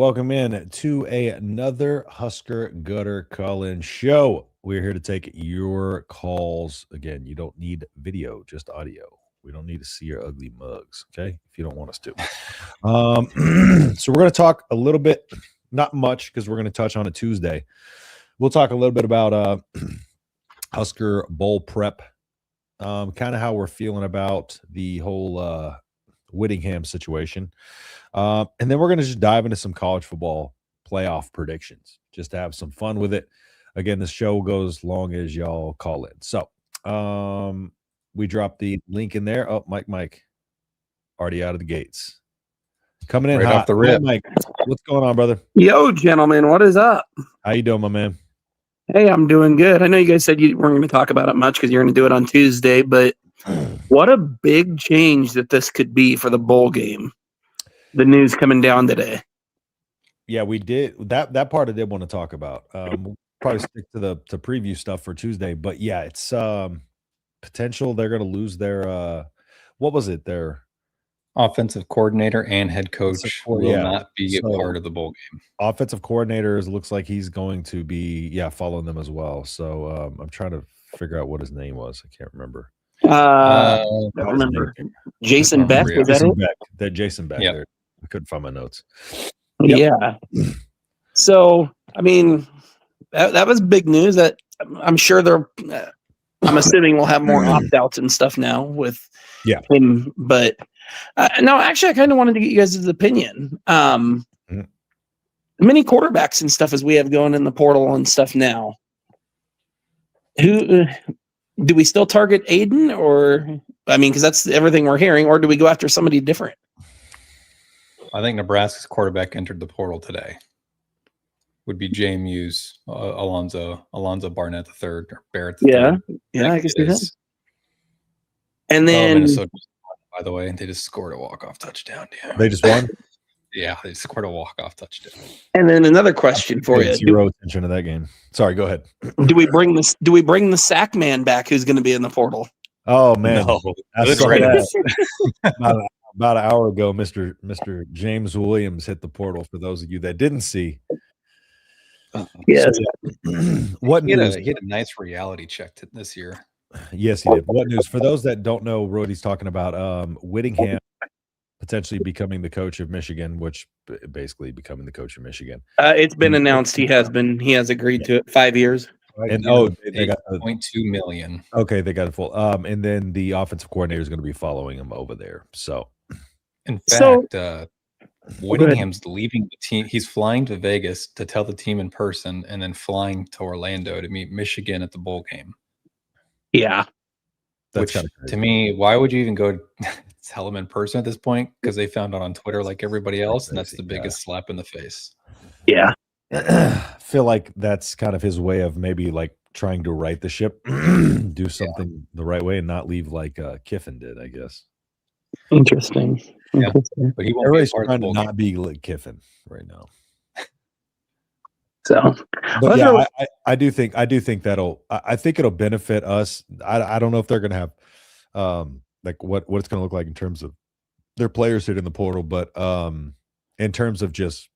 Welcome in to another Husker Gutter call-in show. We're here to take your calls. Again, you don't need video, just audio. We don't need to see your ugly mugs, okay? If you don't want us to. So we're going to talk a little bit, not much, because we're going to touch on it Tuesday. We'll talk a little bit about Husker Bowl prep, kind of how we're feeling about the whole Whittingham situation. And then we're going to just dive into some college football playoff predictions, just to have some fun with it. Again, this show goes as long as y'all call in. So we dropped the link in there. Oh, Mike, already out of the gates. Coming in right hot. Off the rip. Mike, what's going on, brother? Yo, gentlemen, what is up? How you doing, my man? Hey, I'm doing good. I know you guys said you weren't going to talk about it much because you're going to do it on Tuesday, but what a big change that this could be for the bowl game. The news coming down today. Yeah, we did that part I did want to talk about. We'll probably stick to the preview stuff for Tuesday, but yeah, it's potential they're going to lose their what was it? Their offensive coordinator and head coach will not be a part of the bowl game. Offensive coordinator looks like he's going to be following them as well. So I'm trying to figure out what his name was. I can't remember. I don't remember. Jason Beck, was that it? That Jason Beck. Yep. There. I couldn't find my notes. Yep. Yeah. So, I mean, that was big news. That I'm sure I'm assuming we'll have more opt-outs and stuff now with him. But no, actually, I kind of wanted to get you guys' opinion. Many quarterbacks and stuff as we have going in the portal and stuff now. Who do we still target Aiden, or because that's everything we're hearing, or do we go after somebody different? I think Nebraska's quarterback entered the portal today. Would be JMU's Alonzo Barnett III or Barrett III. Yeah, I can see that. And then Minnesota, by the way, they just scored a walk-off touchdown. Yeah. They just won? Yeah, they scored a walk-off touchdown. And then another question for you. Zero attention to that game. Sorry, go ahead. Do we bring the sack man back who's going to be in the portal? Oh man. No. That's right. About an hour ago, Mr. James Williams hit the portal. For those of you that didn't see, yes. What he news? He had a nice reality check this year. Yes, he did. What news? For those that don't know what he's talking about, Whittingham potentially becoming the coach of Michigan, which basically becoming the coach of Michigan. It's been announced he has agreed to it. 5 years. And they got $8.2 million. Okay, they got it full. And then the offensive coordinator is going to be following him over there. So, in fact, Whittingham's leaving the team. He's flying to Vegas to tell the team in person, and then flying to Orlando to meet Michigan at the bowl game. Yeah, that's kind of crazy. To me, why would you even go tell them in person at this point? Because they found out on Twitter like everybody else, and that's the biggest slap in the face. Yeah. I feel like that's kind of his way of maybe like trying to right the ship, do something the right way, and not leave like Kiffin did, I guess. Interesting. Yeah, but he won't Everybody's trying to not be like Kiffin right now. So, but yeah, I do think I think it'll benefit us. I don't know if they're going to have like what it's going to look like in terms of their players hitting the portal, but in terms of just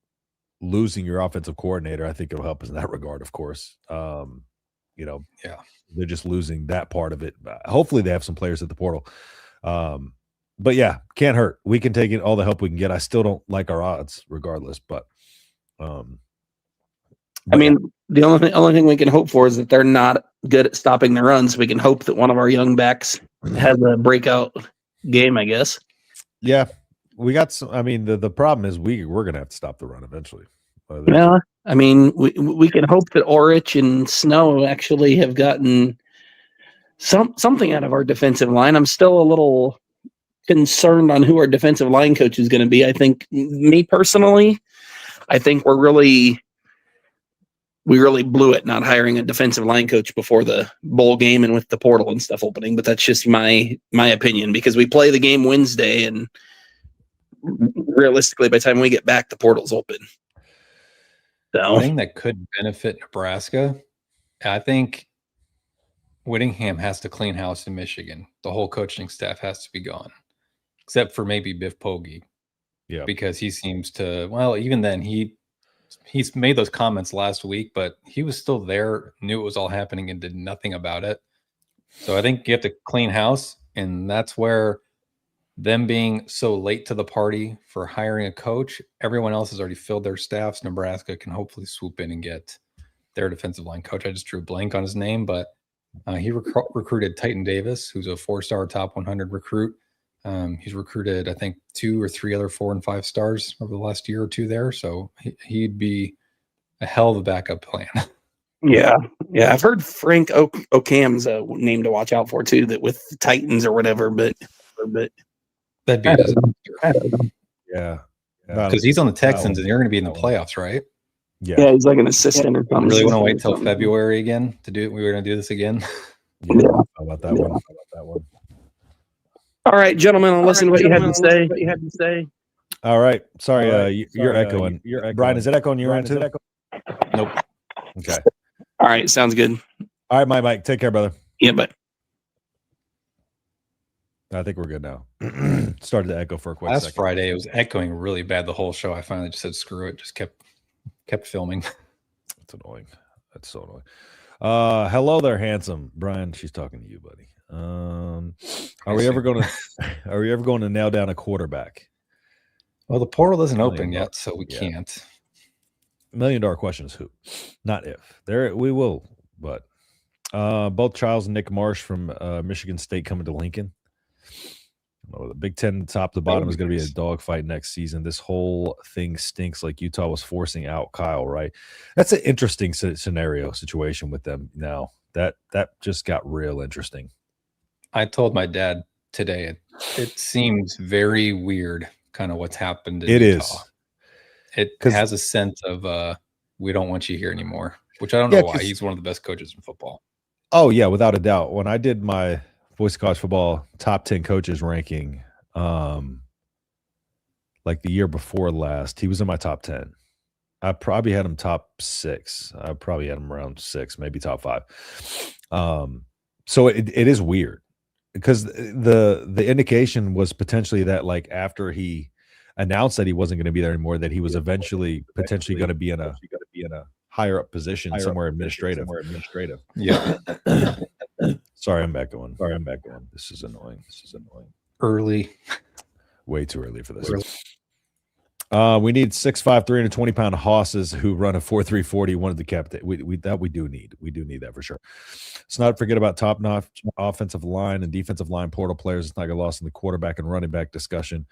losing your offensive coordinator, I think it'll help us in that regard, of course. They're just losing that part of it. Hopefully they have some players at the portal. But yeah, can't hurt. We can take all the help we can get. I still don't like our odds regardless, but the only thing we can hope for is that they're not good at stopping the run, so we can hope that one of our young backs has a breakout game, I guess. Yeah. We got some. The problem is we're gonna have to stop the run eventually. Yeah, we can hope that Orich and Snow actually have gotten something out of our defensive line. I'm still a little concerned on who our defensive line coach is going to be. I think, me personally, we really blew it not hiring a defensive line coach before the bowl game and with the portal and stuff opening. But that's just my opinion, because we play the game Wednesday and realistically, by the time we get back, the portal's open. So, the thing that could benefit Nebraska, I think Whittingham has to clean house in Michigan. The whole coaching staff has to be gone, except for maybe Biff Poggi. Yeah. Because he seems to, well, even then he's made those comments last week, but he was still there, knew it was all happening and did nothing about it. So I think you have to clean house, and that's where them being so late to the party for hiring a coach, everyone else has already filled their staffs. Nebraska can hopefully swoop in and get their defensive line coach. I just drew a blank on his name, but he recruited Titan Davis, who's a 4-star top 100 recruit. He's recruited, I think, 2 or 3 other 4 and 5 stars over the last year or two there. So he'd be a hell of a backup plan. Yeah. I've heard Frank Okam's a name to watch out for too. That with the Titans or whatever, but that'd be a disaster. Yeah, because he's on the Texans, and you're going to be in the playoffs, right? Yeah, he's like an assistant or something. Really want to wait till February again to do it? We were going to do this again. Yeah. How about that one? All right, gentlemen, I'll listen to what you had to say. All right. Sorry, you're echoing. Brian, is it echoing your end too? Nope. Okay. All right, sounds good. All right, Mike. Take care, brother. Yeah, but I think we're good now. Started to echo for a quick Last second. Friday, it was echoing really bad the whole show. I finally just said, screw it. Just kept filming. That's annoying. That's so annoying. Hello there, handsome Brian. She's talking to you, buddy. Are we ever going to nail down a quarterback? Well, the portal isn't open yet, so we can't. $1 million question is who, not if. There we will, but both Charles and Nick Marsh from Michigan State coming to Lincoln. The Big Ten top to bottom is going to be a dogfight next season. This whole thing stinks like Utah was forcing out Kyle, right? That's an interesting situation with them now. That just got real interesting. I told my dad today it seems very weird kind of what's happened in Utah. It has a sense of we don't want you here anymore, which I don't know why. He's one of the best coaches in football. Oh, yeah, without a doubt. When I did my Voice of College Football top 10 coaches ranking, like the year before last, he was in my top 10. I probably had him top 6. I probably had him around 6, maybe top 5. So it is weird because the indication was potentially that like after he announced that he wasn't going to be there anymore, that he was eventually potentially going to be in a higher up position somewhere administrative. Yeah. Sorry, I'm back going. This is annoying. Early. Way too early for this. We need 6'5", 320-pound hosses who run a 4.3 40. One of the captain. We do need. We do need that for sure. Let's not forget about top-notch offensive line and defensive line portal players. It's not get lost in the quarterback and running back discussion.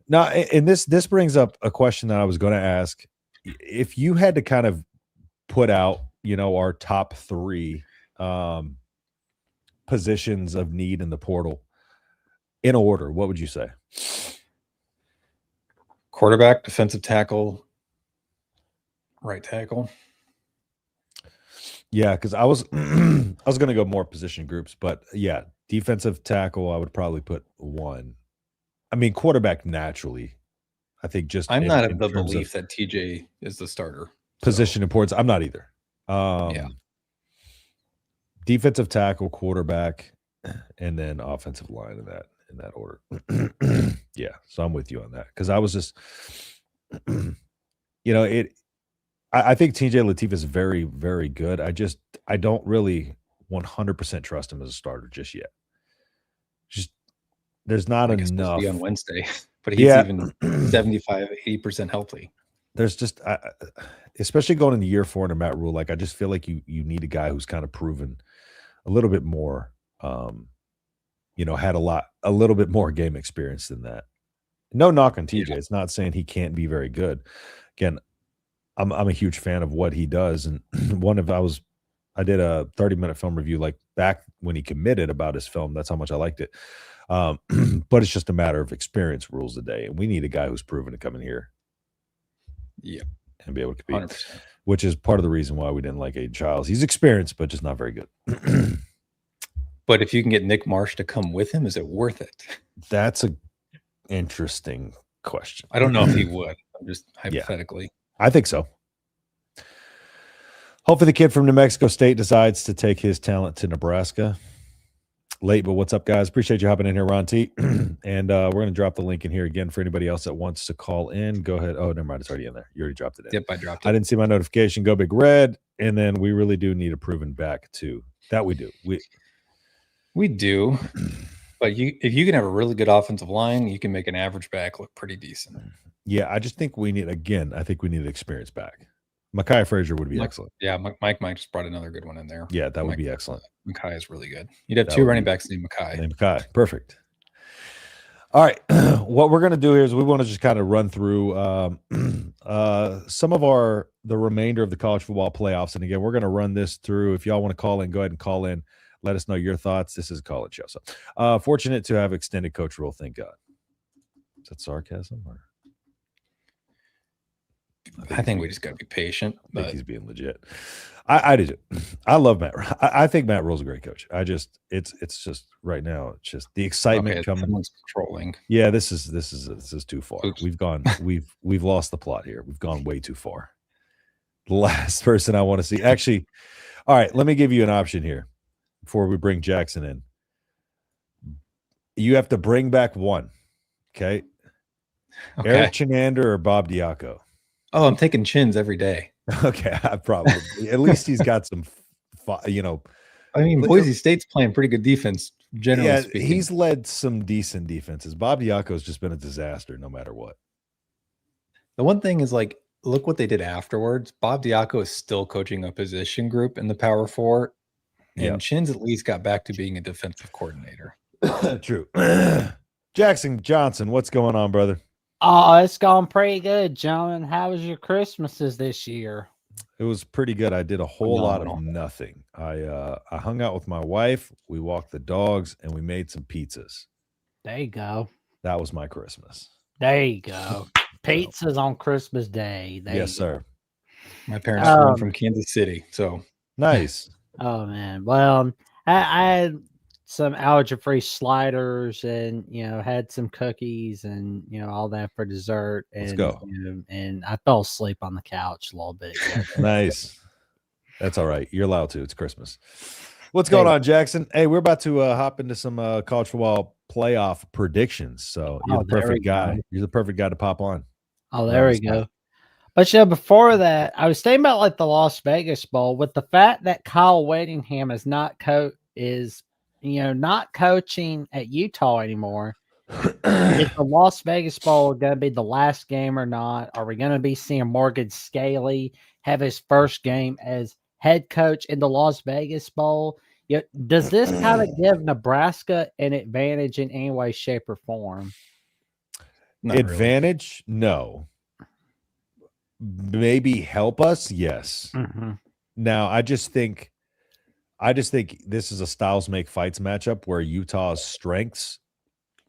Now, and this brings up a question that I was going to ask. If you had to kind of put out, our top 3 positions of need in the portal in order, what would you say? Quarterback, defensive tackle, right tackle. Yeah, because I was going to go more position groups, but yeah, defensive tackle I would probably put 1. I mean, quarterback naturally. I think just I'm not of the belief that TJ is the starter. Position importance. I'm not either. Defensive tackle, quarterback, and then offensive line in that order. Yeah, so I'm with you on that because I was just, I think TJ Lateef is very, very good. I don't really 100% trust him as a starter just yet. There's not enough. On Wednesday, but he's even 75-80% healthy. There's just, especially going into year 4 under Matt Rule, like I just feel like you need a guy who's kind of proven a little bit more, had a little bit more game experience than that. No knock on TJ. Yeah. It's not saying he can't be very good. Again, I'm a huge fan of what he does, and I did a 30-minute film review like back when he committed about his film. That's how much I liked it. But it's just a matter of experience rules the day, and we need a guy who's proven to come in here, and be able to compete. 100%. Which is part of the reason why we didn't like Aiden Childs. He's experienced, but just not very good. But if you can get Nick Marsh to come with him, is it worth it? That's a interesting question. I don't know if he would. I'm just hypothetically. Yeah, I think so. Hopefully the kid from New Mexico State decides to take his talent to Nebraska. Late, but what's up, guys? Appreciate you hopping in here, Ron T. And we're going to drop the link in here again for anybody else that wants to call in. Go ahead. Oh, never mind. It's already in there. You already dropped it in. Yep, I dropped it. I didn't see my notification. Go big red. And then we really do need a proven back, too. That we do. We do. But if you can have a really good offensive line, you can make an average back look pretty decent. Yeah, I just think we need, again, I think we need an experience back. Micaiah Frazier would be excellent. Yeah, Mike just brought another good one in there. Yeah, that would be excellent. Micaiah is really good. You'd have two running backs named Micaiah. Perfect. All right. What we're going to do here is we want to just kind of run through some of the remainder of the college football playoffs. And again, we're going to run this through. If y'all want to call in, go ahead and call in. Let us know your thoughts. This is a call-in show. So fortunate to have extended coach rule. Thank God. Is that sarcasm or? I think we just got to be patient. I think he's being legit. I do. I love Matt. I think Matt Rule's a great coach. It's just right now. It's just the excitement coming. Someone's controlling. Yeah, this is too far. Oops. We've lost the plot here. We've gone way too far. The last person I want to see. Actually, all right. Let me give you an option here before we bring Jackson in. You have to bring back one. Okay. Eric Chinander or Bob Diaco. Oh, I'm taking Chins every day. Okay, probably. At least he's got some, I mean, Boise State's playing pretty good defense, generally speaking. He's led some decent defenses. Bob Diaco's just been a disaster no matter what. The one thing is, like, look what they did afterwards. Bob Diaco is still coaching a position group in the Power Four, and Chins at least got back to being a defensive coordinator. True. Jackson Johnson, what's going on, brother? Oh, it's going pretty good, gentlemen. How was your Christmases this year? It was pretty good. I did a whole lot of nothing. I hung out with my wife. We walked the dogs, and we made some pizzas. There you go. That was my Christmas. There you go. Pizzas on Christmas Day. Yes, sir. My parents were from Kansas City, so nice. Oh man. Well, I had some allergen-free sliders, and had some cookies, and all that for dessert. And, let's go. And I fell asleep on the couch a little bit. Nice. That's all right. You're allowed to. It's Christmas. What's going on, Jackson? Hey, we're about to hop into some college football playoff predictions. So you're the perfect guy. You're the perfect guy to pop on. Oh, there we go. But before that, I was thinking about like the Las Vegas Bowl, with the fact that Kyle Whittingham is not not coaching at Utah anymore. Is the Las Vegas Bowl going to be the last game or not? Are we going to be seeing Morgan Scaley have his first game as head coach in the Las Vegas Bowl? Does this kind of give Nebraska an advantage in any way, shape, or form? Not advantage? Really. No. Maybe help us? Yes. Mm-hmm. Now, I just think this is a styles make fights matchup where Utah's strengths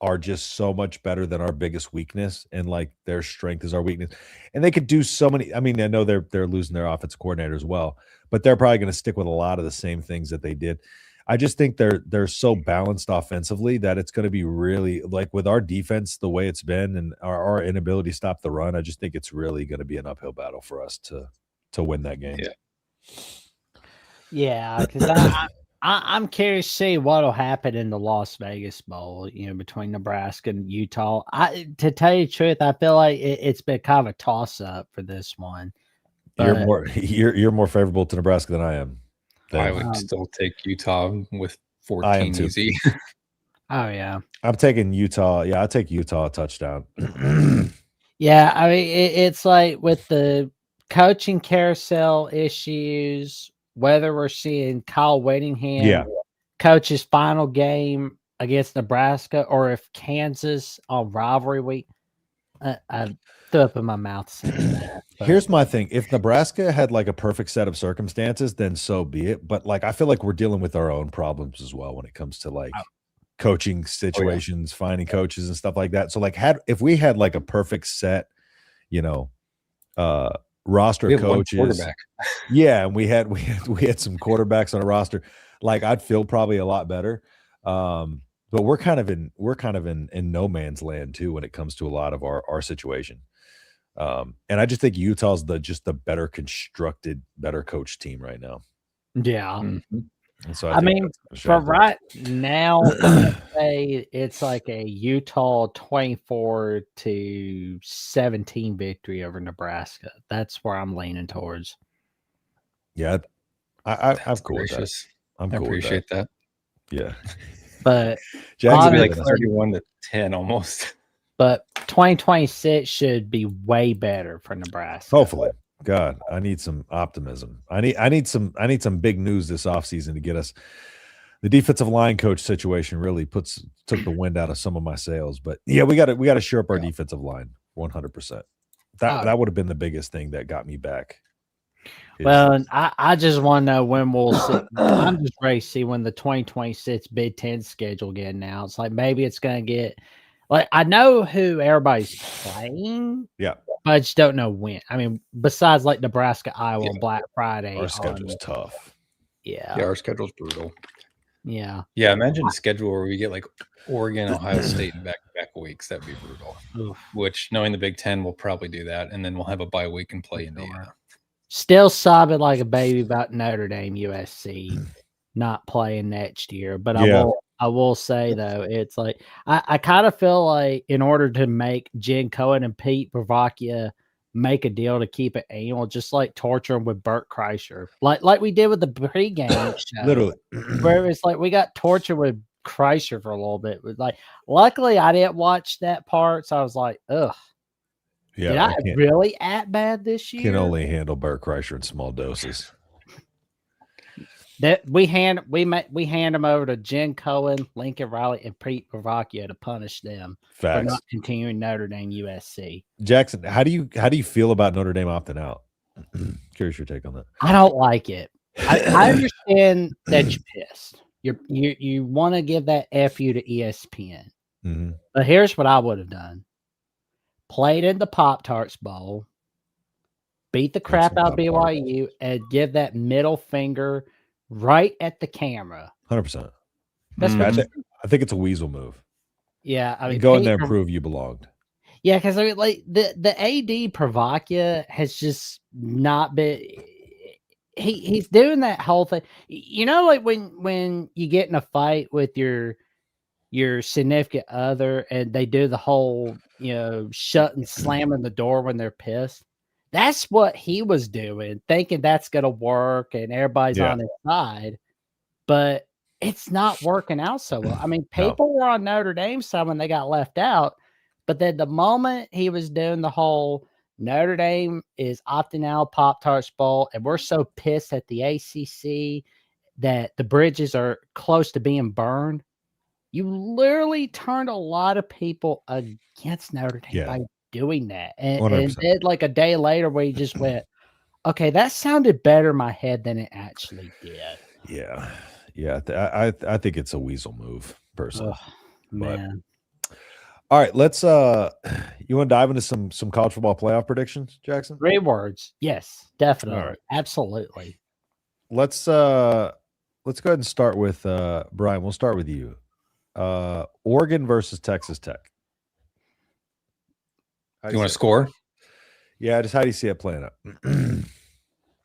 are just so much better than our biggest weakness, and like their strength is our weakness. And they could do so many. I mean, I know they're losing their offensive coordinator as well, but they're probably going to stick with a lot of the same things that they did. I just think they're so balanced offensively that it's going to be really, like, with our defense the way it's been and our inability to stop the run. I just think it's really going to be an uphill battle for us to win that game. Yeah, because I'm curious to see what'll happen in the Las Vegas Bowl, between Nebraska and Utah. To tell you the truth, I feel like it's been kind of a toss up for this one. You're more favorable to Nebraska than I am. I would still take Utah with 14 easy. Oh yeah, I'm taking Utah. Yeah, I take Utah touchdown. Yeah, I mean it's like with the coaching carousel issues, whether we're seeing Kyle Whittingham coach his final game against Nebraska, or if Kansas on rivalry week. I threw up in my mouth saying that. Here's my thing. If Nebraska had like a perfect set of circumstances, then so be it. But like, I feel like we're dealing with our own problems as well when it comes to like coaching situations, finding coaches and stuff like that. So like if we had like a perfect set, roster of coaches, and we had some quarterbacks on a roster, like I'd feel probably a lot better. But we're kind of in no man's land too when it comes to a lot of our situation. And I just think Utah's the better constructed, better coached team right now. Yeah. Mm-hmm. And so I think mean, that's gonna show for through. right now, I'm gonna say it's like a Utah 24-17 victory over Nebraska. That's where I'm leaning towards. Yeah, I'm That's cool with that. gracious. I'm I cool with that. appreciate that. Yeah. But Jackson, It'll be like honestly, 31-10 almost. but 2026 should be way better for Nebraska. hopefully. God, I need some optimism. I need some big news this offseason to get us. The defensive line coach situation really took the wind out of some of my sails. But yeah, we got to shore up our defensive line 100%. That would have been the biggest thing that got me back. Well, and I just want to know when we'll see. I'm just ready to see when the 2026 Big Ten schedule get announced. Like maybe it's going to get like I know who everybody's playing. Yeah. But I just don't know when. I mean, besides like Nebraska, Iowa, Black Friday. Our schedule's tough. Yeah. Yeah, our schedule's brutal. Yeah. Yeah, imagine a schedule where we get like Oregon, Ohio State in back-to-back weeks. That'd be brutal. Oof. Which, knowing the Big Ten, we'll probably do that, and then we'll have a bye week and play Indiana. Still sobbing like a baby about Notre Dame, USC not playing next year. But I will say though, it's like I kind of feel like in order to make Jen Cohen and Pete Bravacchia make a deal to keep it annual, just like torture them with Bert Kreischer, like we did with the pregame show. Literally, where it's like we got tortured with Kreischer for a little bit. But like, luckily I didn't watch that part, so I was like, ugh. Yeah, did I really act bad this year? Can only handle Bert Kreischer in small doses. That we hand them over to Jen Cohen, Lincoln Riley, and Pete Bravacchia to punish them for not continuing Notre Dame USC. Jackson, how do you feel about Notre Dame opting out? Curious your take on that. I don't like it. I understand that you're pissed. You want to give that FU to ESPN. Mm-hmm. But here's what I would have done. Played in the Pop-Tarts Bowl, beat the crap out of BYU, and give that middle finger right at the camera. 100%. I think it's a weasel move. Yeah, I mean, go in there and prove you belonged. Yeah, because I mean, like the AD Bravacchia has just not been. He's doing that whole thing. You know, like when you get in a fight with your significant other and they do the whole, shutting, slamming the door when they're pissed. That's what he was doing, thinking that's going to work and everybody's on his side. But it's not working out so well. I mean, people were on Notre Dame's side when they got left out. But then the moment he was doing the whole Notre Dame is opting out Pop-Tarts Bowl, and we're so pissed at the ACC that the bridges are close to being burned, you literally turned a lot of people against Notre Dame by doing that. And then like a day later where you just went, okay, that sounded better in my head than it actually did. Yeah. Yeah. I think it's a weasel move, personally. Oh, man. All right, let's you want to dive into some college football playoff predictions, Jackson? 3 words. Yes, definitely. All right. Absolutely. Let's go ahead and start with Brian. We'll start with you. Oregon versus Texas Tech. You want to score? Yeah, just how do you see it playing out?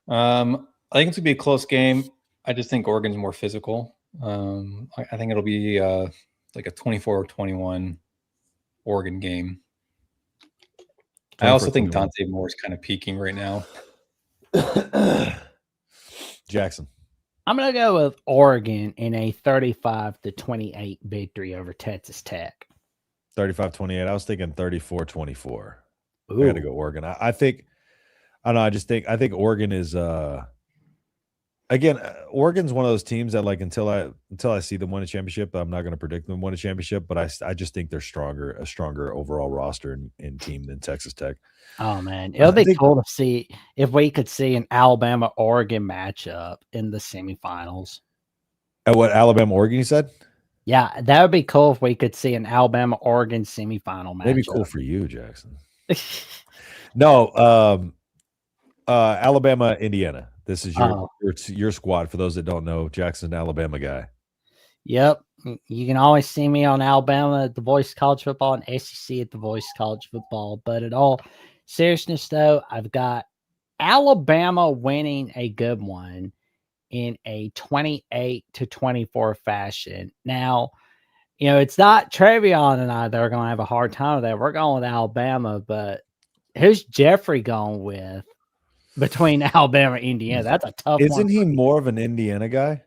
I think it's gonna be a close game. I just think Oregon's more physical. I think it'll be like a 24-21 Oregon game. I also think Dante Moore is kind of peaking right now. Jackson. I'm going to go with Oregon in a 35-28 victory over Texas Tech. 35-28. I was thinking 34-24. I got to go Oregon. I think Oregon is again, Oregon's one of those teams that like until I see them win a championship, I'm not going to predict them win a championship, but I just think they're a stronger overall roster and team than Texas Tech. Oh man, it'll be cool to see if we could see an Alabama-Oregon matchup in the semifinals. At what, Alabama-Oregon you said? Yeah, that would be cool if we could see an Alabama-Oregon semifinal matchup. That'd be cool for you, Jackson. No, Alabama-Indiana. This is your squad. For those that don't know, Jackson's an Alabama guy. Yep. You can always see me on Alabama at the Voice College Football and SEC at the Voice College Football. But in all seriousness, though, I've got Alabama winning a good one in a 28-24 fashion. Now, it's not Trevion and I that are going to have a hard time with that. We're going with Alabama, but who's Jeffrey going with between Alabama and Indiana? That's a tough one. Isn't he more of an Indiana guy?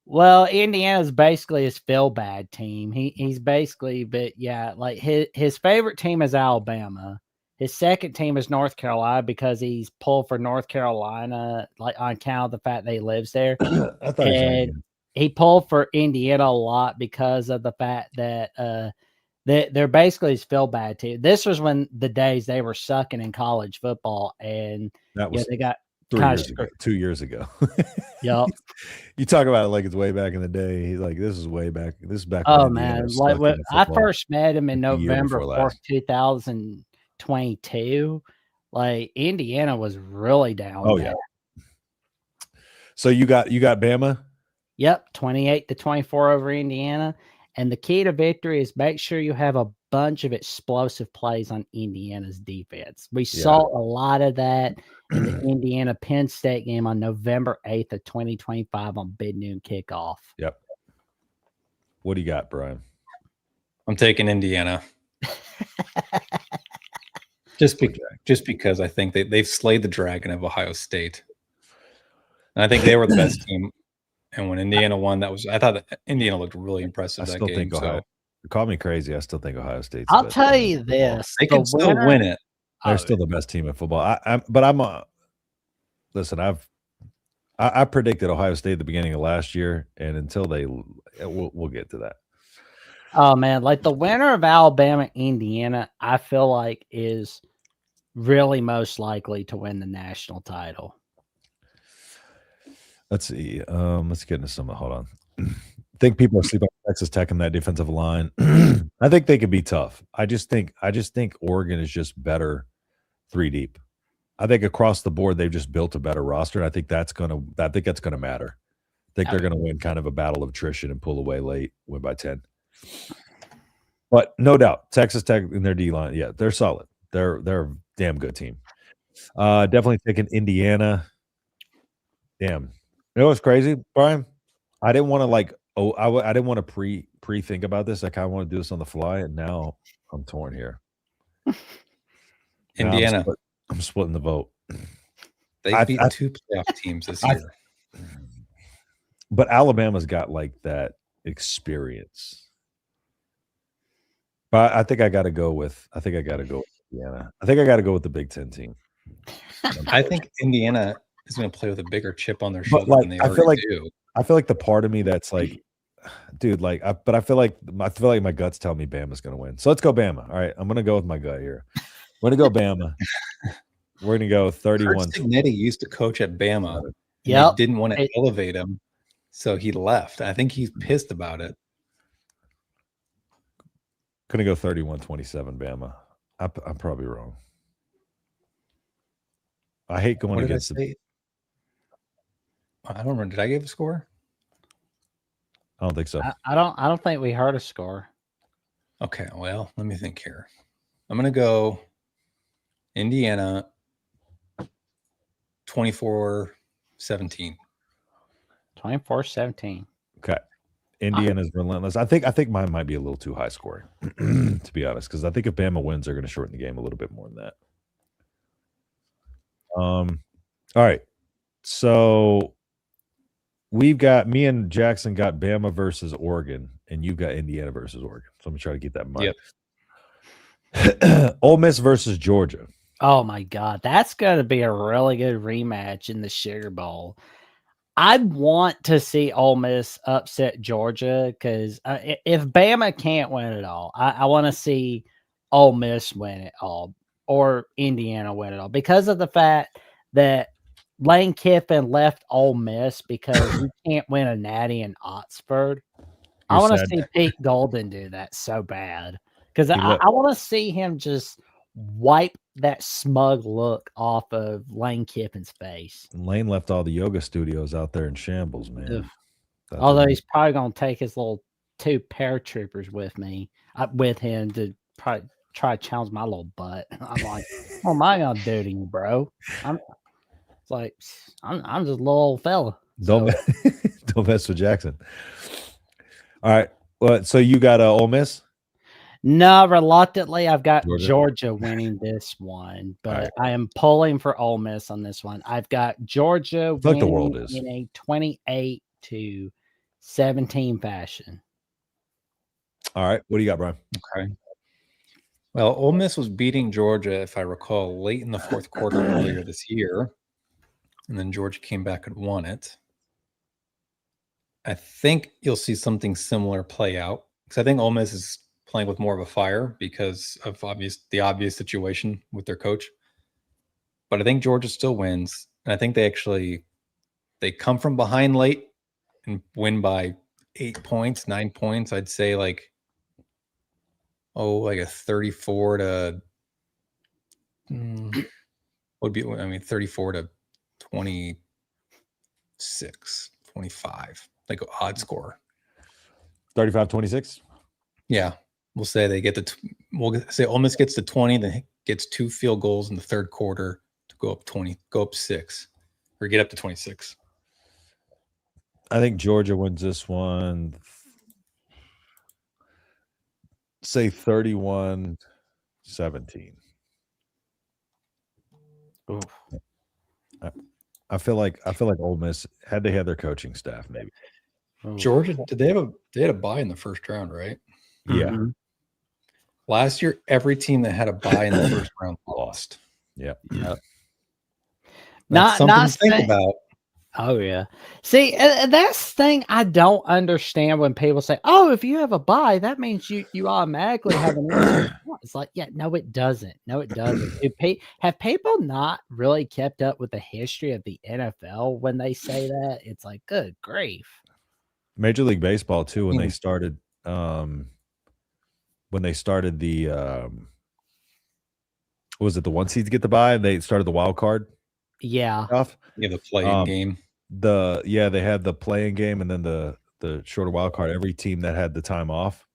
Well, Indiana's basically his feel bad team. He's basically, but yeah, like his favorite team is Alabama. His second team is North Carolina because he's pulled for North Carolina, like on account of the fact that he lives there. I thought And he pulled for Indiana a lot because of the fact that they're basically his feel bad team. This was when the days they were sucking in college football, and that was they got 2 years ago. Yep. You talk about it like it's way back in the day. He's like, this is way back. This is back. Oh when man, was like stuck when into I football. first met him in Like the year November before 4th, last. 2022, like Indiana was really down. Oh bad. yeah. So you got Bama? Yep, 28-24 over Indiana. And the key to victory is make sure you have a bunch of explosive plays on Indiana's defense. We saw a lot of that in the Indiana Penn State game on November 8th of 2025 on big noon kickoff. Yep. What do you got, Brian? I'm taking Indiana. just because I think they've slayed the dragon of Ohio State. And I think they were the best team. And when Indiana won, I thought that Indiana looked really impressive that game. Ohio. Call me crazy. I still think Ohio State's. I'll tell you this: they can still win it. They're still the best team in football. Listen. I predicted Ohio State at the beginning of last year, and until we'll get to that. Oh man, like the winner of Alabama, Indiana, I feel like is really most likely to win the national title. Let's see. Let's get into some. Hold on. I think people are sleeping on Texas Tech and that defensive line. I think they could be tough. I just think Oregon is just better 3 deep. I think across the board they've just built a better roster. And I think that's gonna matter. I think they're gonna win kind of a battle of attrition and pull away late, win by 10. But no doubt, Texas Tech in their D line, yeah, they're solid. They're a damn good team. Definitely taking Indiana. Damn. You know what's crazy, Brian? I didn't want to I didn't want to pre-think about this. I kind of want to do this on the fly, and now I'm torn here. Indiana. I'm splitting the vote. They beat 2 playoff teams this year. But Alabama's got like that experience. But I think I got to go with Indiana. I think I got to go with the Big Ten team. I think Indiana is going to play with a bigger chip on their shoulder than they I feel do. I feel like the part of me that's like, dude, but I feel like my guts tell me Bama's going to win. So let's go Bama. All right, I'm going to go with my gut here. We're going to go Bama. We're going to go 31. Signetti used to coach at Bama. Yeah, didn't want to elevate him, so he left. I think he's pissed about it. Going to go 31-27 Bama. I'm probably wrong. I hate going against the. I don't remember. Did I give a score? I don't think so. I don't think we heard a score. Okay, well, let me think here. I'm gonna go Indiana 24-17. 24-17. Okay. Indiana's relentless. I think mine might be a little too high scoring, to be honest, because I think if Bama wins, they're going to shorten the game a little bit more than that. All right. So we've got me and Jackson got Bama versus Oregon, and you've got Indiana versus Oregon. So I'm gonna try to get that in mind. Yep. Ole Miss versus Georgia. Oh my God, that's going to be a really good rematch in the Sugar Bowl. I want to see Ole Miss upset Georgia because if Bama can't win it all, I want to see Ole Miss win it all or Indiana win it all because of the fact that Lane Kiffin left Ole Miss because you can't win a natty in Oxford. I want to see Pete Golden do that so bad because I want to see him just wipe that smug look off of Lane Kiffin's face. Lane left all the yoga studios out there in shambles, man. Although he's probably going to take his little 2 paratroopers with him to probably try to challenge my little butt. I'm like, what am I going to do to you, bro? I'm just a little old fella. Don't don't mess with Jackson. All right. Well, so you got Ole Miss? No, reluctantly, I've got Georgia? Georgia winning this one, but right. I am pulling for Ole Miss on this one. I've got Georgia feel like the winning world is. in a 28-17 fashion. All right. What do you got, Brian? Okay. Well, Ole Miss was beating Georgia, if I recall, late in the fourth quarter earlier this year. And then Georgia came back and won it. I think you'll see something similar play out. Because I think Ole Miss is playing with more of a fire because of the obvious situation with their coach. But I think Georgia still wins. And I think they come from behind late and win by 8 points, 9 points. I'd say like a 34 to would be, 34 to 26, 25, like an odd score. 35-26? Yeah. We'll say they get we'll say Ole Miss gets to 20, then gets 2 field goals in the third quarter to go up 6 or get up to 26. I think Georgia wins this one. Say 31-17. I feel like Ole Miss, had they had their coaching staff, maybe. Georgia, they had a bye in the first round, right? Yeah. Mm-hmm. Last year, every team that had a bye in the first round lost. Yeah. That's something to think about. Oh yeah. See, that's the thing I don't understand when people say, "Oh, if you have a bye, that means you automatically have an easy." It's like, yeah, no, it doesn't. No, it doesn't. Have people not really kept up with the history of the NFL when they say that? It's like, good grief. Major League Baseball too, when they started the was it the 1 seeds get the bye? They started the wild card. Yeah. Stuff. Yeah, the playing game. They had the playing game and then the shorter wild card. Every team that had the time off,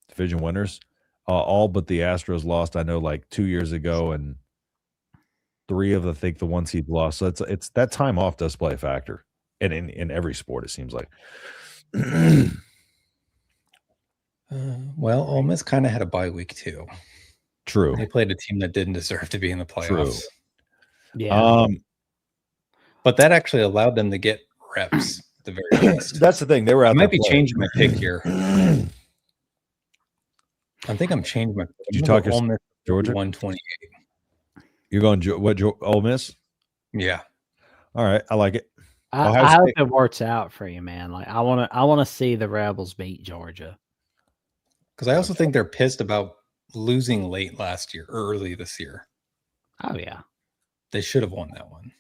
division winners, all but the Astros lost. I know, like 2 years ago, and 3 of the 1 seed lost. So it's that time off does play a factor, and in every sport it seems like. Well, Ole Miss kind of had a bye week too. True. They played a team that didn't deserve to be in the playoffs. True. Yeah. But that actually allowed them to get reps at the very least. That's the thing. They were out I there might be playing. changing my pick here. I think I'm changing my pick. Did you talk Ole Miss Georgia? 128. You're going Ole Miss? Yeah. All right, I like it. I hope it works out for you, man. Like I want to see the Rebels beat Georgia. Because I also think they're pissed about losing late last year, or early this year. Oh yeah. They should have won that one.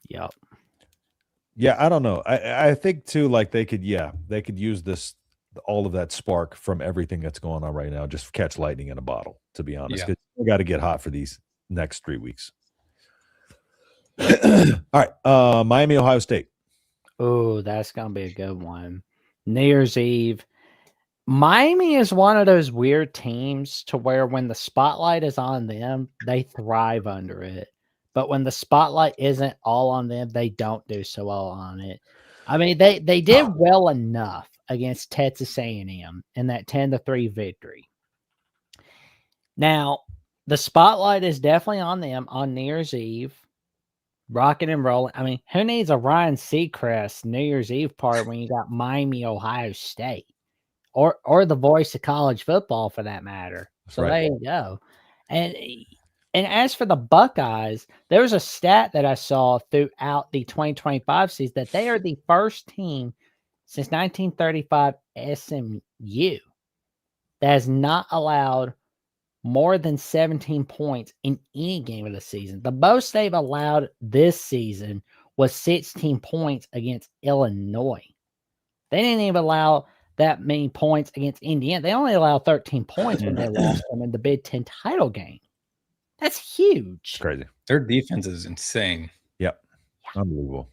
Yep. Yeah, I don't know. I think too, like they could use all of that spark from everything that's going on right now. Just catch lightning in a bottle, to be honest. Yeah. We got to get hot for these next 3 weeks. All right, Miami, Ohio State. Oh, that's gonna be a good one. New Year's Eve. Miami is one of those weird teams to where when the spotlight is on them, they thrive under it. But when the spotlight isn't all on them, they don't do so well on it. I mean, they did well enough against Texas A&M in that 10-3 victory. Now, the spotlight is definitely on them on New Year's Eve, rocking and rolling. I mean, who needs a Ryan Seacrest New Year's Eve party when you got Miami, Ohio State? Or the voice of college football for that matter. That's so right. there you go. And as for the Buckeyes, there was a stat that I saw throughout the 2025 season that they are the first team since 1935 SMU that has not allowed more than 17 points in any game of the season. The most they've allowed this season was 16 points against Illinois. They didn't even allow that many points against Indiana. They only allowed 13 points when they lost them in the Big Ten title game. That's huge. It's crazy. Their defense is insane. Yep. Unbelievable.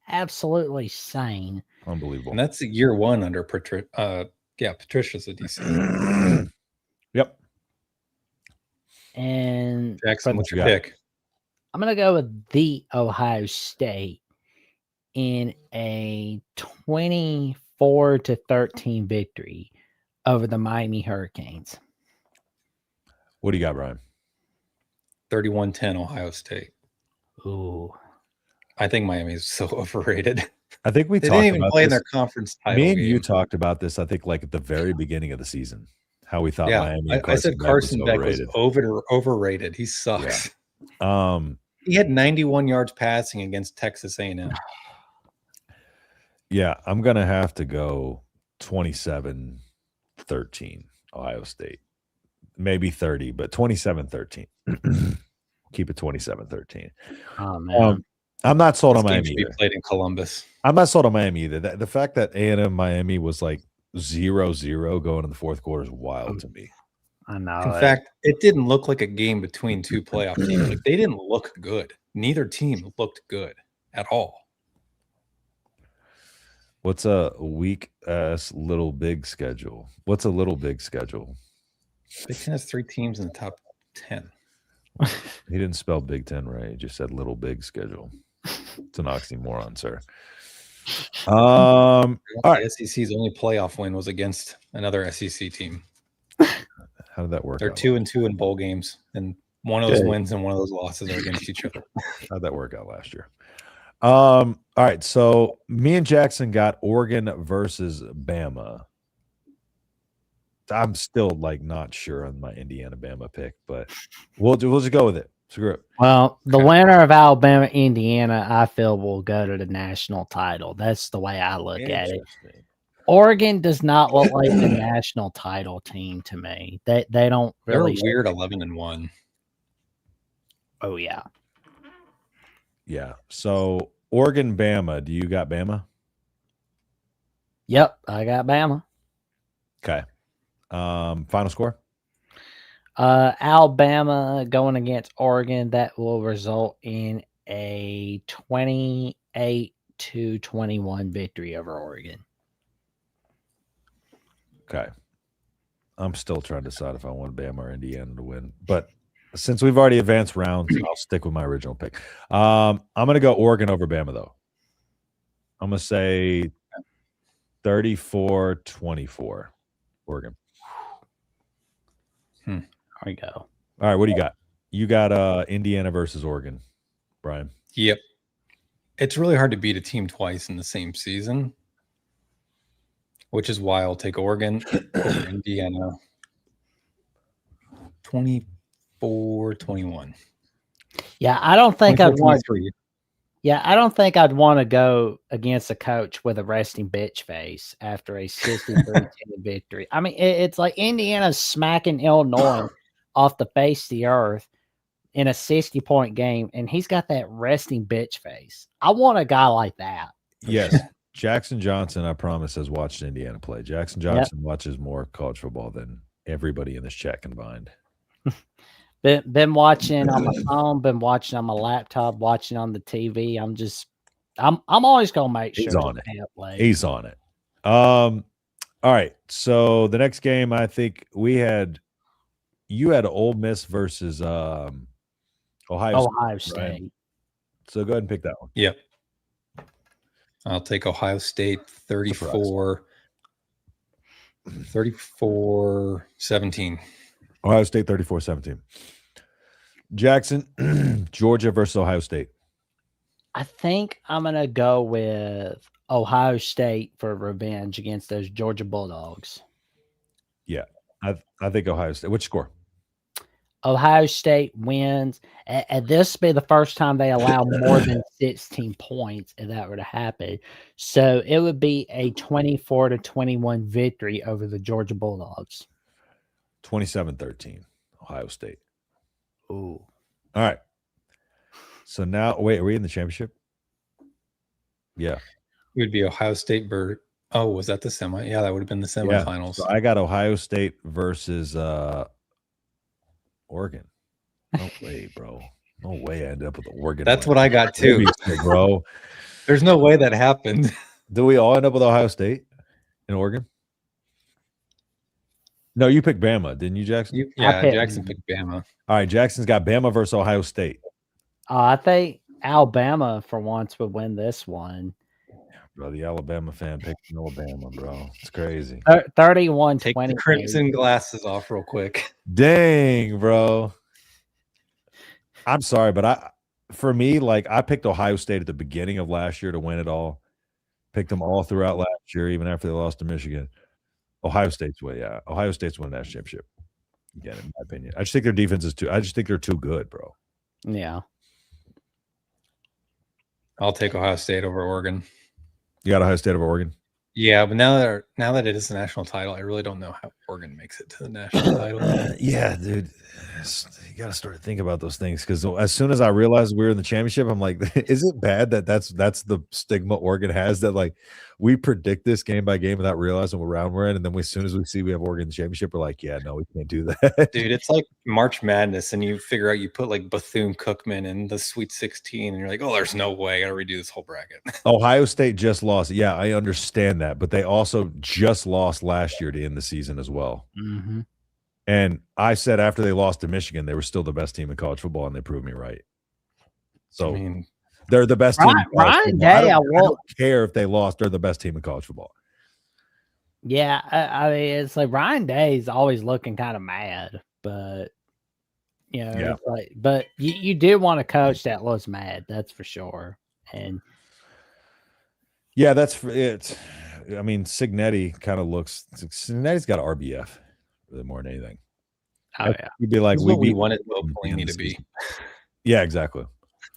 Absolutely sane. Unbelievable. And that's year one under Patricia's a DC. Yep. And Jackson, what's your pick? I'm going to go with the Ohio State in a 24-13 victory over the Miami Hurricanes. What do you got, Brian? 31-10 Ohio State. Ooh. I think Miami is so overrated. I think we They talked didn't even about play in this. their conference title Me and game. you talked about this, I think, like at the very beginning of the season, how we thought Yeah, Miami and I said Carson Beck was overrated. overrated. He sucks. Yeah. He had 91 yards passing against Texas A&M. Yeah, I'm going to have to go 27-13 Ohio State. Maybe 30, but 27-13. Keep it 27-13. Oh, man. I'm not sold This on game Miami should be either. played in Columbus. I'm not sold on Miami either. The fact that A&M Miami was like 0-0 going in the fourth quarter is wild to me. I know. In fact, it didn't look like a game between two playoff teams. Like, they didn't look good. Neither team looked good at all. What's a weak ass little big schedule? What's a little big schedule? Big Ten has 3 teams in the top 10. He didn't spell Big Ten right. He just said little big schedule. It's an oxymoron, sir. All right. The SEC's only playoff win was against another SEC team. How did that work? They're out? 2-2 in bowl games, and one of those wins and one of those losses are against each other. How'd that work out last year? All right. So me and Jackson got Oregon versus Bama. I'm still like not sure on my Indiana Bama pick, but we'll just go with it. Screw it. Well, the winner of Alabama, Indiana, I feel will go to the national title. That's the way I look at it. Oregon does not look like the national title team to me. They don't really. They're weird 11-1. Oh yeah. Yeah. So Oregon, Bama. Do you got Bama? Yep, I got Bama. Okay. Final score? Alabama going against Oregon. That will result in a 28-21 victory over Oregon. Okay. I'm still trying to decide if I want Bama or Indiana to win. But since we've already advanced rounds, I'll stick with my original pick. I'm going to go Oregon over Bama, though. I'm going to say 34-24 Oregon. There we go. All right, what do you got? You got Indiana versus Oregon, Brian. Yep. It's really hard to beat a team twice in the same season, which is why I'll take Oregon over Indiana 24-21. Yeah, I don't think I'd want. 24-23. Yeah, I don't think I'd want to go against a coach with a resting bitch face after a 63-10 victory. I mean, it's like Indiana's smacking Illinois off the face of the earth in a 60-point game, and he's got that resting bitch face. I want a guy like that. Yes. Jackson Johnson, I promise, has watched Indiana play. Jackson Johnson watches more college football than everybody in this chat combined. Been watching on my phone, been watching on my laptop, watching on the TV. I'm always gonna make sure He's on it. Play. He's on it. All right. So the next game, I think you had Ole Miss versus Ohio State. Right? So go ahead and pick that one. Yep. I'll take Ohio State 34-17. Ohio State 34-17. Jackson, Georgia versus Ohio State. I think I'm going to go with Ohio State for revenge against those Georgia Bulldogs. Yeah, I think Ohio State. Which score? Ohio State wins. And this will be the first time they allow more than 16 points if that were to happen. So it would be a 24-21 victory over the Georgia Bulldogs. 27-13, Ohio State. Ooh. All right. So now, wait, are we in the championship? Yeah. It would be Ohio State was that the semi? Yeah, that would have been the semifinals. Yeah. So I got Ohio State versus Oregon. No way, bro. No way I ended up with Oregon. That's what I got too, bro. There's no way that happened. Do we all end up with Ohio State and Oregon? No, you picked Bama, didn't you, Jackson? Jackson picked Bama. All right, Jackson's got Bama versus Ohio State. I think Alabama for once would win this one. Bro, the Alabama fan picked Alabama, bro. It's crazy. 31-20. Take the crimson glasses off real quick. Dang, bro. I'm sorry, but for me, like I picked Ohio State at the beginning of last year to win it all. Picked them all throughout last year, even after they lost to Michigan. Ohio State's way, yeah. Ohio State's won the national championship. Again, in my opinion. I just think their defense is I just think they're too good, bro. Yeah. I'll take Ohio State over Oregon. You got Ohio State over Oregon? Yeah, but now that it is the national title, I really don't know how Oregon makes it to the national title. Yeah, dude. You got to start thinking about those things because as soon as I realized we were in the championship, I'm like, is it bad that that's the stigma Oregon has that like we predict this game by game without realizing what round we're in, and then as soon as we see we have Oregon in the championship, we're like, yeah, no, we can't do that, dude. It's like March Madness, and you figure out you put like Bethune-Cookman in the Sweet 16, and you're like, oh, there's no way I gotta redo this whole bracket. Ohio State just lost. Yeah, I understand that, but they also just lost last year to end the season as well. Mm-hmm. And I said after they lost to Michigan, they were still the best team in college football, and they proved me right. So I mean, they're the best team. Ryan Day, I don't care if they lost. They're the best team in college football. Yeah, I mean, it's like Ryan Day's always looking kind of mad, but you know, Yeah. it's like, but you do want a coach that looks mad, that's for sure. And yeah, that's it. I mean, Cignetti kind of looks. Cignetti's got an RBF really more than anything. oh yeah, You'd be like, this is what we wanted Pelini to be. Yeah, exactly.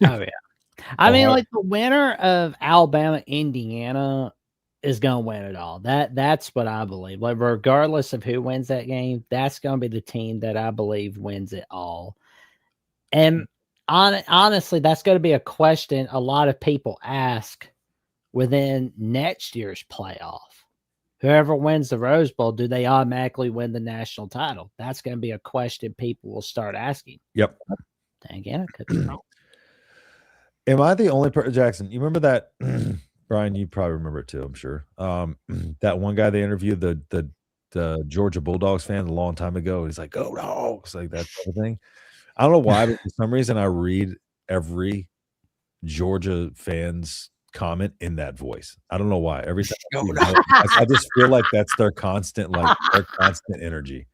oh yeah. I mean, like the winner of Alabama, Indiana is gonna win it all. That's what I believe. Like, regardless of who wins that game, that's gonna be the team that I believe wins it all. And honestly, that's going to be a question a lot of people ask within next year's playoff. Whoever wins the Rose Bowl, do they automatically win the national title? That's going to be a question people will start asking. Yep. Then again, I could be wrong. Am I the only person, Jackson? You remember that, Brian? You probably remember it too. I'm sure. That one guy they interviewed, the Georgia Bulldogs fan, a long time ago. He's like, "Go Dogs!" Like that type of thing. I don't know why, but for some reason, I read every Georgia fan's comment in that voice. I don't know why. Every time I just feel like that's their constant, energy.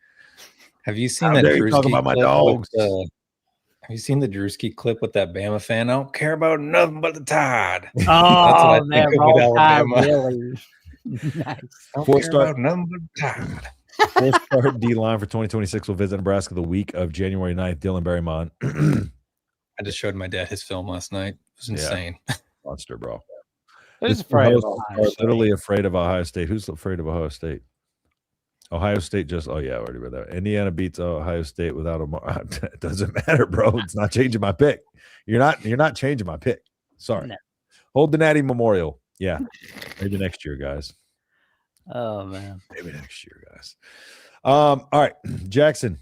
Have you seen that Drewski talking about my dogs? Have you seen the Drewski clip with that Bama fan? I don't care about nothing but the Tide. Oh, That's what I think of with Alabama. Really nice. I don't care about nothing but the Tide. 4-star D line for 2026 will visit Nebraska the week of January 9th. Dylan Berrymont. I just showed my dad his film last night. It was insane. Monster, bro. Who's afraid of literally afraid of Ohio State. Who's afraid of Ohio State? Ohio State just, oh, yeah, I already read that. Indiana beats Ohio State without a it doesn't matter, bro. It's not changing my pick. You're not changing my pick. Sorry. No. Hold the Natty Memorial. Yeah. Maybe next year, guys. Oh man, maybe next year, guys. All right, Jackson.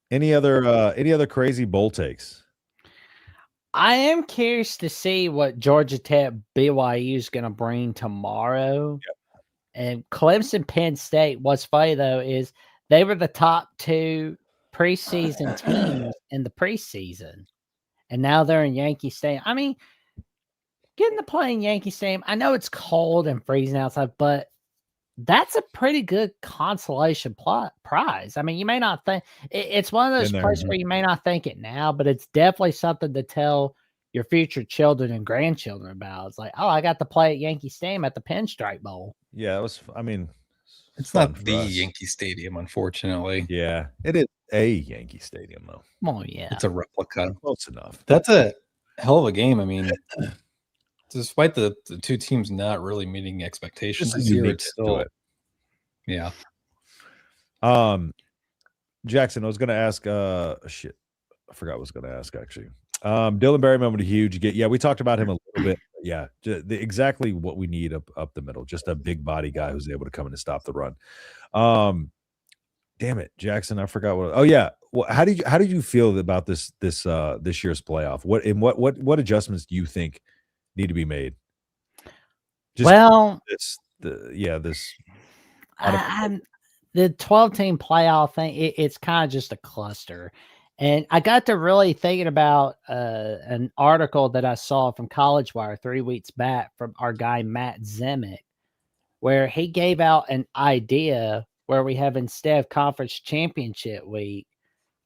Any other crazy bowl takes? I am curious to see what Georgia Tech BYU is going to bring tomorrow. Yep. And Clemson Penn State. What's funny though is they were the top 2 preseason teams in the preseason, and now they're in Yankee Stadium. I mean, getting to play in Yankee Stadium. I know it's cold and freezing outside, but that's a pretty good consolation prize. I mean, you may not think it's one of those places where you may not think it now, but it's definitely something to tell your future children and grandchildren about. It's like, oh, I got to play at Yankee Stadium at the Pinstripe Bowl. Yeah, it was. I mean, it's not the Yankee Stadium, unfortunately. Yeah, it is a Yankee Stadium, though. Oh yeah, it's a replica. Close enough. That's a hell of a game. I mean. Despite the 2 teams not really meeting expectations this year, it's still yeah. Jackson, I was going to ask. Shit, I forgot what I was going to ask actually. Dylan Berryman with a huge get. Yeah, we talked about him a little bit. Yeah, exactly what we need up the middle. Just a big body guy who's able to come in and stop the run. Damn it, Jackson, I forgot what. Oh yeah, well, how did you feel about this year's playoff? What adjustments do you think need to be made? The 12-team playoff thing, it's kind of just a cluster. And I got to really thinking about an article that I saw from College Wire 3 weeks back from our guy Matt Zemek, where he gave out an idea where we have, instead of conference championship week,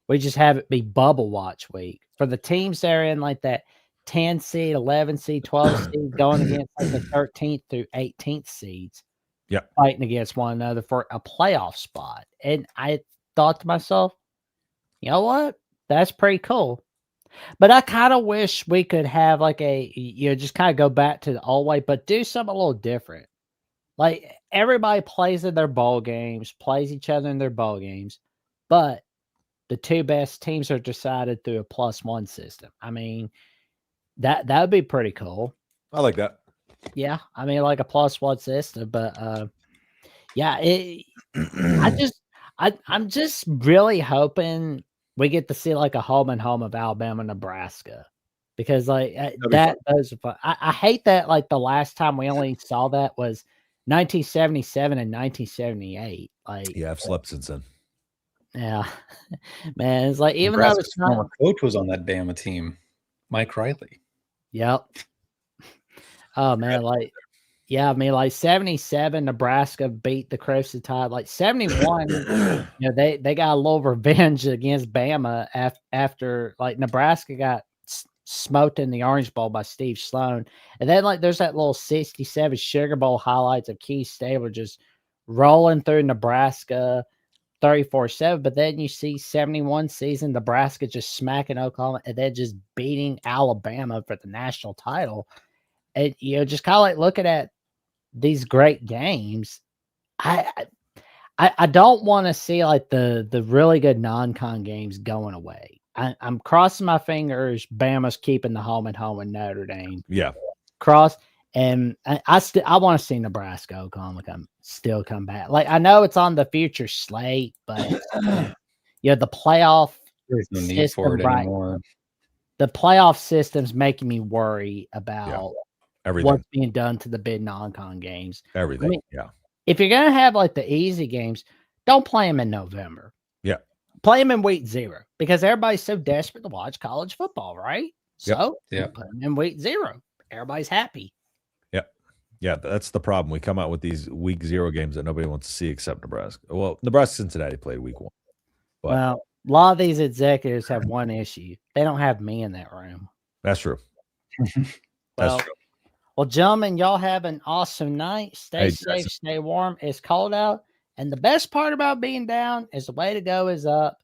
we just have it be bubble watch week for the teams that are in like that 10 seed, 11 seed, 12 seed going against like the 13th through 18th seeds. Yep. Fighting against one another for a playoff spot. And I thought to myself, you know what? That's pretty cool. But I kind of wish we could have like just kind of go back to the old way, but do something a little different. Like everybody plays in their bowl games, plays each other in their bowl games, but the two best teams are decided through a +1 system. I mean, that would be pretty cool. I like that. Yeah, I mean, like a +1 system, but yeah, I'm just really hoping we get to see like a home and home of Alabama, Nebraska, because like those are fun. I hate that like the last time we only saw that was 1977 and 1978. Like, yeah, I've slept since then. Yeah, man, it's like even Nebraska's though former coach was on that Bama team, Mike Riley. Yep. Oh man, like yeah, I mean, like 77, Nebraska beat the Crimson Tide. Like 71, they got a little revenge against Bama after like Nebraska got smoked in the Orange Bowl by Steve Sloan, and then like there's that little 67 Sugar Bowl highlights of Keith Stabler just rolling through Nebraska 34-7, but then you see 71 season Nebraska just smacking Oklahoma and then just beating Alabama for the national title. And just kind of like looking at these great games, I don't want to see like the really good non-con games going away. I'm crossing my fingers Bama's keeping the home and home in Notre Dame. Yeah. And I want to see Nebraska Oklahoma still come back. Like I know it's on the future slate, but the playoff There's no need for it anymore. The playoff system's making me worry about everything what's being done to the big non-con games. Everything. I mean, if you're gonna have like the easy games, don't play them in November. Yeah. Play them in week 0 because everybody's so desperate to watch college football, right? So put them in week 0. Everybody's happy. Yeah, that's the problem. We come out with these week 0 games that nobody wants to see except Nebraska. Well, Nebraska-Cincinnati played week 1. But, well, a lot of these executives have one issue. They don't have me in that room. That's true. That's true. Well, gentlemen, y'all have an awesome night. Stay safe, stay warm. It's cold out. And the best part about being down is the way to go is up.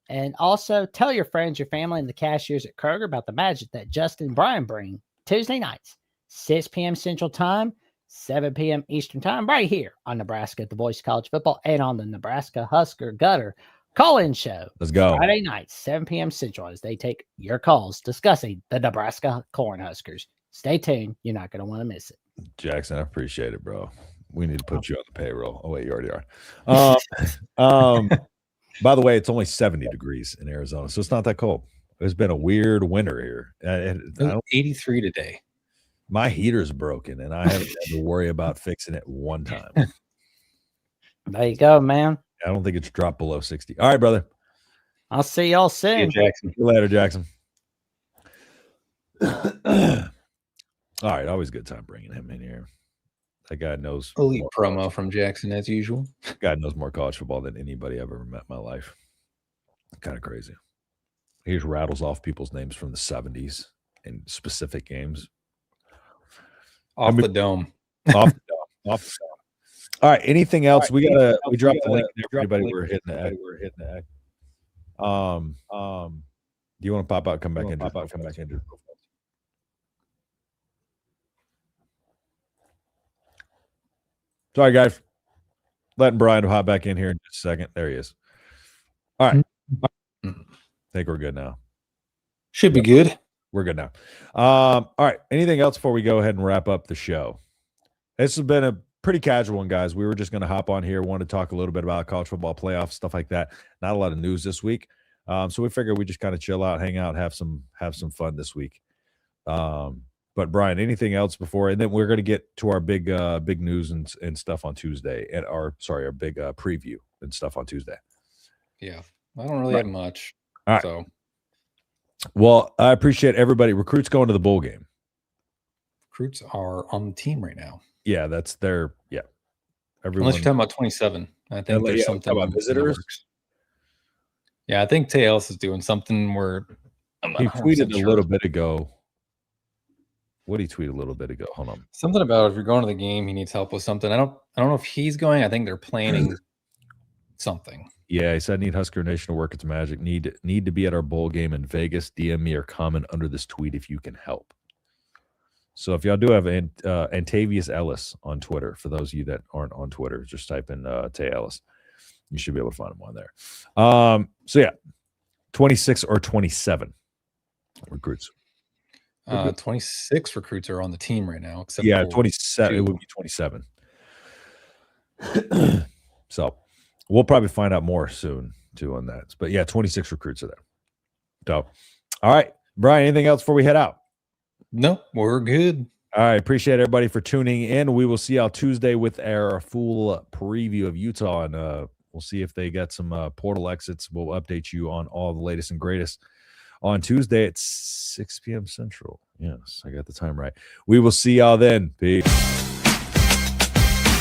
And also tell your friends, your family, and the cashiers at Kroger about the magic that Justin and Brian bring Tuesday nights, 6 p.m. Central Time, 7 p.m. Eastern Time, right here on Nebraska, the Voice of College Football, and on the Nebraska Husker Gutter call-in show. Let's go. Friday night, 7 p.m. Central, as they take your calls discussing the Nebraska Cornhuskers. Stay tuned. You're not going to want to miss it. Jackson, I appreciate it, bro. We need to put you on the payroll. Oh, wait, you already are. By the way, it's only 70 degrees in Arizona, so it's not that cold. It's been a weird winter here. It was 83 today. My heater's broken, and I haven't had to worry about fixing it one time. There you go, man. I don't think it's dropped below 60. All right, brother. I'll see y'all soon. See you, Jackson. See you later, Jackson. All right, always a good time bringing him in here. That guy knows. Elite promo from Jackson, as usual. God knows more college football than anybody I've ever met in my life. Kind of crazy. He just rattles off people's names from the 70s in specific games. Off the dome. Off the dome. All right. Anything else? We dropped the link there for anybody. We're hitting the egg. Do you want to pop out? Come back in. Sorry, guys. Letting Brian hop back in here in just a second. There he is. All right. I think we're good now. Should be good. We're good now. All right. Anything else before we go ahead and wrap up the show? This has been a pretty casual one, guys. We were just going to hop on here, wanted to talk a little bit about college football playoffs, stuff like that. Not a lot of news this week. So we figured we just kind of chill out, hang out, have some fun this week. But Brian, anything else before? And then we're going to get to our big news and stuff on Tuesday, and our big preview and stuff on Tuesday. Yeah, I don't really have much. All right. So Well, I appreciate everybody. Recruits going to the bowl game. Recruits are on the team right now. Yeah, that's their Everyone. Unless you're talking about 27. I think there's something about in the visitors. works. Yeah, I think Tay Ellis is doing something where He tweeted a little bit ago. What did he tweet a little bit ago? Hold on. Something about if you're going to the game, he needs help with something. I don't know if he's going. I think they're planning something. Yeah, he said, "Need Husker Nation to work its magic. Need to be at our bowl game in Vegas. DM me or comment under this tweet if you can help." So if y'all do have Antavius Ellis on Twitter, for those of you that aren't on Twitter, just type in Tay Ellis. You should be able to find him on there. So yeah, 26 or 27 recruits. 26 recruits are on the team right now. Except 27. It would be 27. So we'll probably find out more soon too on that. But yeah, 26 recruits are there. So, all right, Brian. Anything else before we head out? No, we're good. All right, appreciate everybody for tuning in. We will see y'all Tuesday with our full preview of Utah, and we'll see if they got some portal exits. We'll update you on all the latest and greatest on Tuesday at 6 p.m. Central. Yes, I got the time right. We will see y'all then. Peace.